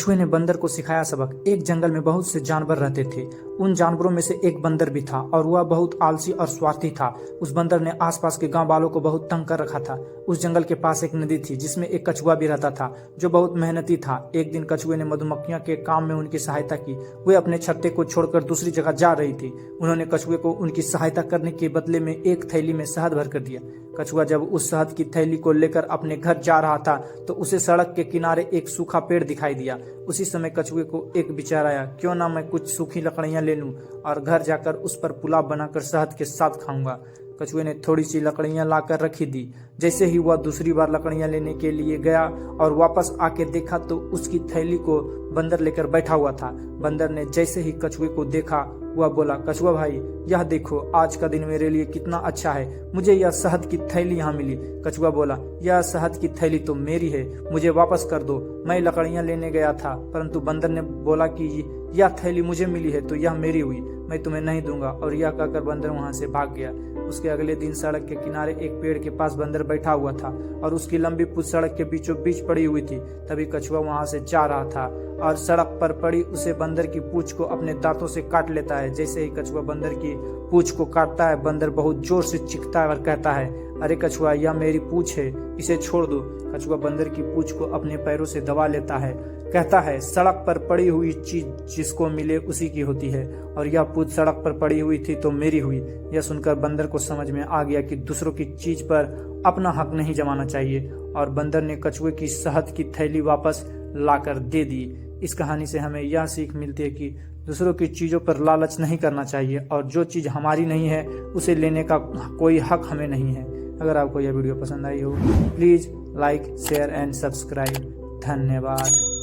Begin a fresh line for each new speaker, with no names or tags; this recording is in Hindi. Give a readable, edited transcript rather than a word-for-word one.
कछुए ने बंदर को सिखाया सबक। एक जंगल में बहुत से जानवर रहते थे। उन जानवरों में से एक बंदर भी था और वह बहुत आलसी और स्वार्थी था। उस बंदर ने आसपास के गांव वालों को बहुत तंग कर रखा था। उस जंगल के पास एक नदी थी जिसमें एक कछुआ भी रहता था जो बहुत मेहनती था। एक दिन कछुए ने मधुमक्खियों के काम में उनकी सहायता की। वे अपने छत्ते को छोड़कर दूसरी जगह जा रही थी। उन्होंने कछुए को उनकी सहायता करने के बदले में एक थैली में शहद भर कर दिया। कछुआ जब उस शहद की थैली को लेकर अपने घर जा रहा था तो उसे सड़क के किनारे एक सूखा पेड़ दिखाई दिया। उसी समय कछुए को एक विचार आया, क्यों ना मैं कुछ सूखी लकड़ियां ले लूं और घर जाकर उस पर पुलाव बनाकर शहद के साथ खाऊंगा। कछुए ने थोड़ी सी लकड़ियां लाकर रखी दी। जैसे ही वह दूसरी बार लकड़ियां लेने के लिए गया और वापस आके देखा तो उसकी थैली को बंदर लेकर बैठा हुआ था। बंदर ने जैसे ही कछुए को देखा वह बोला, कछुआ भाई, यह देखो, आज का दिन मेरे लिए कितना अच्छा है। मुझे यह शहद की थैली यहाँ मिली। कछुआ बोला, यह शहद की थैली तो मेरी है, मुझे वापस कर दो। मैं लकड़ियां लेने गया था, परंतु बंदर ने बोला कि यह थैली मुझे मिली है तो यह मेरी हुई, मैं तुम्हें नहीं दूंगा। और यह कहकर बंदर वहां से भाग गया। उसके अगले दिन सड़क के किनारे एक पेड़ के पास बंदर बैठा हुआ था और उसकी लंबी पूंछ सड़क के बीचों बीच पड़ी हुई थी। तभी कछुआ वहां से जा रहा था और सड़क पर पड़ी उसे बंदर की पूंछ को अपने दांतों से काट लेता है। जैसे ही कछुआ बंदर की पूंछ को काटता है, बंदर बहुत जोर से चीखता है और कहता है, अरे कछुआ, यह मेरी पूंछ है, इसे छोड़ दो। कछुआ बंदर की पूंछ को अपने पैरों से दबा लेता है, कहता है, सड़क पर पड़ी हुई चीज जिसको मिले उसी की होती है और यह पूंछ सड़क पर पड़ी हुई थी तो मेरी हुई। यह सुनकर बंदर को समझ में आ गया कि दूसरों की चीज पर अपना हक नहीं जमाना चाहिए और बंदर ने कछुए की शहद की थैली वापस लाकर दे दी। इस कहानी से हमें यह सीख मिलती है कि दूसरों की चीजों पर लालच नहीं करना चाहिए और जो चीज हमारी नहीं है उसे लेने का कोई हक हमें नहीं है। अगर आपको यह वीडियो पसंद आई हो please like, share and subscribe. धन्यवाद।